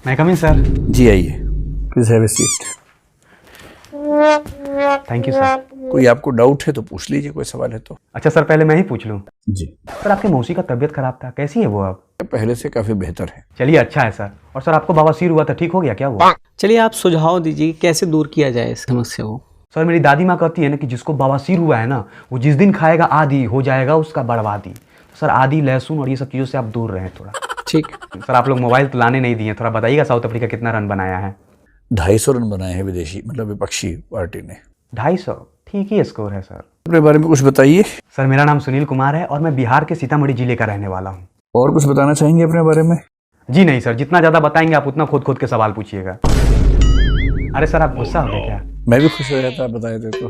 मैं कम इन सर। जी आइए, please have a seat. Thank you sir. कोई आपको डाउट है तो पूछ लीजिए, कोई सवाल है तो। अच्छा सर, पहले मैं ही पूछ लूँ। जी, सर आपकी मौसी का तबीयत खराब था, कैसी है वो अब? पहले से काफी बेहतर है। चलिए अच्छा है सर। और सर आपको बवासीर हुआ था, ठीक हो गया क्या वो? चलिए आप सुझाव दीजिए कैसे दूर किया जाए इस समस्या को। सर मेरी दादी माँ कहती है ना कि जिसको बवासीर हुआ है ना, वो जिस दिन खाएगा आदि हो जाएगा उसका बर्बादी। तो सर आदि, लहसुन और ये सब चीज़ों से आप दूर रहें थोड़ा। ठीक। सर आप लोग मोबाइल तो लाने नहीं दिए, थोड़ा बताइएगा साउथ अफ्रीका कितना रन बनाया है? 250 रन बनाए हैं विदेशी, मतलब विपक्षी पार्टी ने। 250? ठीक ही स्कोर है सर। अपने बारे में कुछ बताइए। सर मेरा नाम सुनील कुमार है और मैं बिहार के सीतामढ़ी जिले का रहने वाला हूँ। और कुछ बताना चाहेंगे अपने बारे में? जी नहीं सर, जितना ज़्यादा बताएंगे आप उतना खोद के सवाल पूछिएगा। अरे सर आप गुस्सा हो गए क्या? मैं भी खुश हो जाता आप बताए थे तो।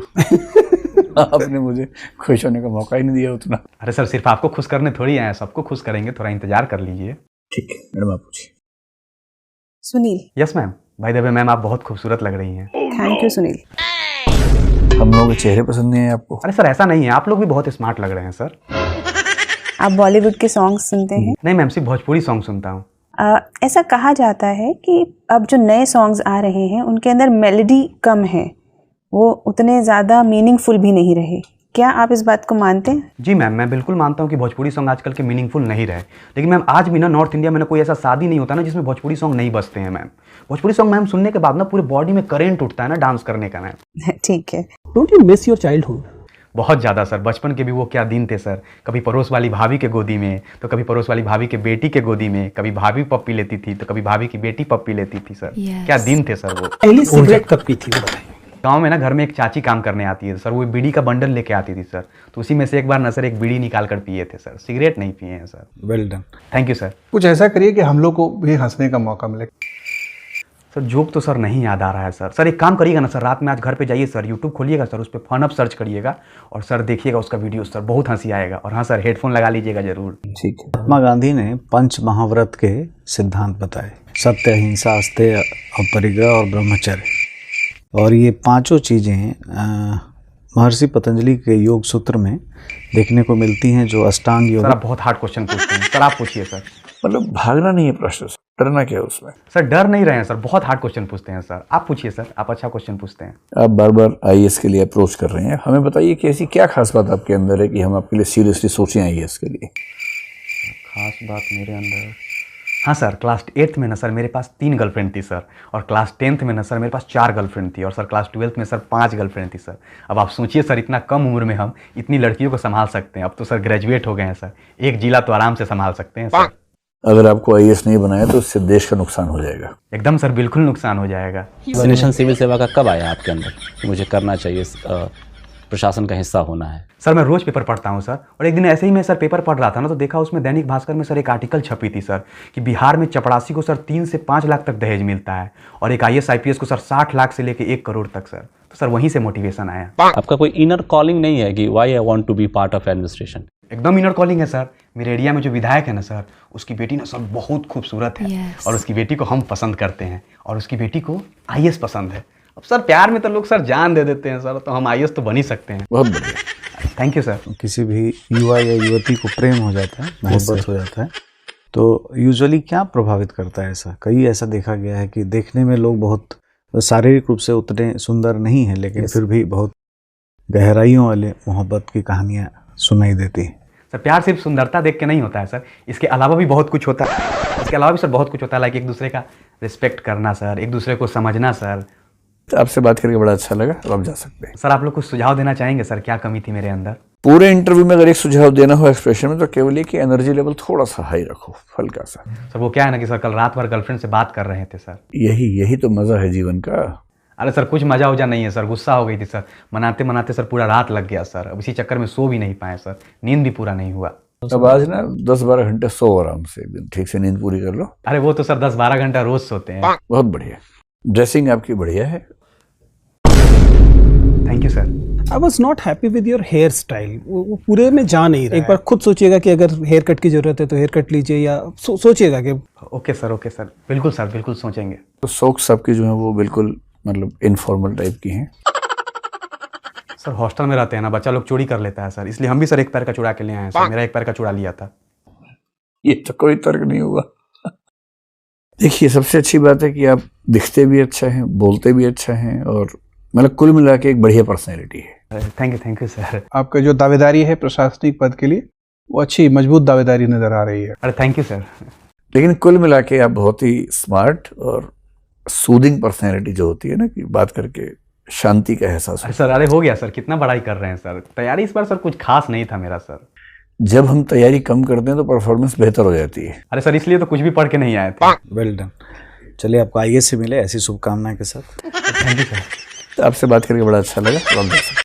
आपने मुझे खुश होने का मौका ही नहीं दिया उतना। अरे सर सिर्फ आपको खुश करने थोड़ी आए हैं, सबको खुश करेंगे, थोड़ा इंतजार कर लीजिए। ठीक है मैडम, आप पूछिए। Sunil. Yes ma'am. By the way ma'am, आप बहुत खूबसूरत लग रही हैं। Thank you Sunil. हम लोगों के चेहरे पसंद नहीं है आपको? अरे सर ऐसा नहीं है, आप लोग भी बहुत स्मार्ट लग रहे हैं सर। आप बॉलीवुड के सॉन्ग्स सुनते हैं? नहीं मैम, सिर्फ भोजपुरी सॉन्ग सुनता हूँ। ऐसा कहा जाता है कि अब जो नए सॉन्ग्स आ रहे हैं उनके अंदर मेलोडी कम है, वो उतने ज़्यादा मीनिंगफुल भी नहीं रहे। क्या आप इस बात को मानते हैं? जी मैम, मैं बिल्कुल मानता हूँ कि भोजपुरी सॉन्ग आजकल के मीनिंगफुल नहीं रहे। लेकिन मैम आज भी ना नॉर्थ इंडिया में ना कोई ऐसा शादी नहीं होता ना जिसमें भोजपुरी सॉन्ग नहीं बजते हैं मैम। भोजपुरी सॉन्ग मैम सुनने के बाद ना पूरे बॉडी में करंट उठता है ना डांस करने का मैम। ठीक है। Don't you miss your childhood? बहुत ज़्यादा सर, बचपन के भी वो क्या दिन थे सर। कभी पड़ोस वाली भाभी के गोदी में, तो कभी पड़ोस वाली भाभी के बेटी के गोदी में, कभी भाभी पप्पी लेती थी तो कभी भाभी की बेटी पप्पी लेती थी सर। क्या दिन थे सर वो। पहली सिगरेट कब पी थी वो बताइए। गांव में ना घर में एक चाची काम करने आती है सर, वो बीड़ी का बंडल लेके आती थी सर, तो उसी में से एक बार ना सर एक बीड़ी निकाल कर पिए थे सर, सिगरेट नहीं पिए हैं sir. Well done. Thank you sir. कुछ ऐसा करिए कि हम लोग को भी हंसने का मौका मिले। सर जोक तो सर नहीं याद आ रहा है सर। सर एक काम करिएगा ना सर, रात में आज घर पे जाइए सर, यूट्यूब खोलिएगा सर, उस पर फन अप सर्च करिएगा और सर देखिएगा उसका वीडियो सर, बहुत हंसी आएगा। और हाँ सर, हेडफोन लगा लीजिएगा जरूर। ठीक है। महात्मा गांधी ने पंच महाव्रत के सिद्धांत बताए, सत्य, अहिंसा, अस्तेय, अपरिग्रह और ब्रह्मचर्य। और ये पांचों चीज़ें महर्षि पतंजलि के योग सूत्र में देखने को मिलती हैं, जो अष्टांग योग। सर आप बहुत हार्ड क्वेश्चन पूछते हैं सर, आप पूछिए सर। मतलब भागना नहीं है प्रश्न, डरना क्या है उसमें? सर डर नहीं रहे हैं सर, बहुत हार्ड क्वेश्चन पूछते हैं सर, आप पूछिए सर, आप अच्छा क्वेश्चन पूछते हैं। आप बार बार आईएएस के लिए अप्रोच कर रहे हैं, हमें बताइए कि ऐसी क्या खास बात आपके अंदर है कि हम आपके लिए सीरियसली सोचें आईएएस के लिए? खास बात मेरे अंदर, हाँ सर, क्लास 8th में ना सर मेरे पास 3 गर्लफ्रेंड थी सर, और क्लास 10th में ना सर मेरे पास 4 गर्लफ्रेंड थी, और सर क्लास 12th में सर 5 गर्लफ्रेंड थी सर। अब आप सोचिए सर, इतना कम उम्र में हम इतनी लड़कियों को संभाल सकते हैं। अब तो सर ग्रेजुएट हो गए हैं सर, एक जिला तो आराम से संभाल सकते हैं सर। अगर आपको आईएएस नहीं बनाया तो इससे देश का नुकसान हो जाएगा। एकदम सर, बिल्कुल नुकसान हो जाएगा। नेशन सिविल सेवा का कब आया आपके अंदर कि मुझे करना चाहिए, प्रशासन का हिस्सा होना है? सर मैं रोज़ पेपर पढ़ता हूँ सर, और एक दिन ऐसे ही मैं सर पेपर पढ़ रहा था ना, तो देखा उसमें दैनिक भास्कर में सर एक आर्टिकल छपी थी सर कि बिहार में चपरासी को सर 3 से 5 लाख तक दहेज मिलता है, और एक आईएएस आईपीएस को सर 60 लाख से लेके 1 करोड़ तक सर। तो सर वहीं से मोटिवेशन आया। आपका कोई इनर कॉलिंग नहीं है कि why I want to be part of administration? एकदम इनर कॉलिंग है सर। मेरे एरिया में जो विधायक है ना सर, उसकी बेटी ना सर बहुत खूबसूरत है, और उसकी बेटी को हम पसंद करते हैं, और उसकी बेटी को आईएएस पसंद है। अब सर प्यार में तो लोग सर जान दे देते हैं सर, तो हम आईएएस तो बन ही सकते हैं। बहुत बढ़िया, थैंक यू सर। किसी भी युवा या युवती को प्रेम हो जाता है, मोहब्बत हो जाता है, तो यूजुअली क्या प्रभावित करता है? ऐसा देखा गया है कि देखने में लोग बहुत शारीरिक रूप से उतने सुंदर नहीं हैं, लेकिन फिर भी बहुत गहराइयों वाले मोहब्बत की कहानियाँ सुनाई देती हैं। सर प्यार सिर्फ सुंदरता देख के नहीं होता है सर, इसके अलावा भी बहुत कुछ होता है। इसके अलावा भी सर बहुत कुछ होता है, लाइक एक दूसरे का रिस्पेक्ट करना सर, एक दूसरे को समझना सर। तो आपसे बात करके बड़ा अच्छा लगा, अब आप जा सकते हैं। सर आप लोग कुछ सुझाव देना चाहेंगे सर, क्या कमी थी मेरे अंदर? पूरे इंटरव्यू में अगर एक सुझाव देना हो एक्सप्रेशन में, तो केवल ये कि एनर्जी लेवल थोड़ा सा हाई रखो, हल्का सा। सर वो क्या है ना कि सर कल रात भर गर्लफ्रेंड से बात कर रहे थे सर। यही तो मजा है जीवन का। अरे सर कुछ मजा उजा नहीं है सर, गुस्सा हो गई थी सर, मनाते मनाते सर पूरा रात लग गया सर। अब इसी चक्कर में सो भी नहीं पाए सर, नींद भी पूरा नहीं हुआ। अब आज ना 10-12 घंटे सो आराम से, एक दिन ठीक से नींद पूरी कर लो। अरे वो तो सर 10-12 घंटा रोज सोते हैं। बहुत बढ़िया, ड्रेसिंग आपकी बढ़िया है। Thank you sir. I was not happy with your hairstyle, वो पूरे में जा नहीं रहा। एक बार खुद सोचिएगा कि अगर हेयर कट की जरूरत है तो हेयर कट लीजिए, या सोचिएगा कि ओके सर, बिल्कुल सर, बिल्कुल सोचेंगे। तो सॉक्स आपकी जो है वो बिल्कुल मतलब इनफॉर्मल टाइप की हैं। सर हॉस्टल में रहते हैं ना, बच्चा लोग चोरी कर लेता है सर, इसलिए हम भी सर एक पैर का चुरा के ले आए हैं सर। मेरा एक पैर का चुरा लिया था। ये तो कोई तर्क नहीं हुआ। देखिए, सबसे अच्छी बात है कि आप दिखते भी अच्छा हैं, बोलते भी अच्छा हैं, और मतलब कुल मिला के एक बढ़िया पर्सनैलिटी है। Thank you sir. आपका जो दावेदारी है प्रशासनिक पद के लिए वो अच्छी मजबूत दावेदारी नजर आ रही है। अरे थैंक यू सर। लेकिन कुल मिला के आप बहुत ही स्मार्ट और सूदिंग पर्सनैलिटी जो होती है ना, कि बात करके शांति का एहसास अरे होता सर, अरे हो गया सर, कितना बड़ाई कर रहे हैं सर। तैयारी इस बार सर कुछ खास नहीं था मेरा सर। है। जब हम तैयारी कम करते हैं तो परफॉर्मेंस बेहतर हो जाती है। अरे सर, इसलिए तो कुछ भी पढ़ के नहीं आए थे। Well done. चलिए, आपको आईएएस से मिले ऐसी शुभकामनाएं के साथ। Thank you sir. तो आपसे बात करके बड़ा अच्छा लगा।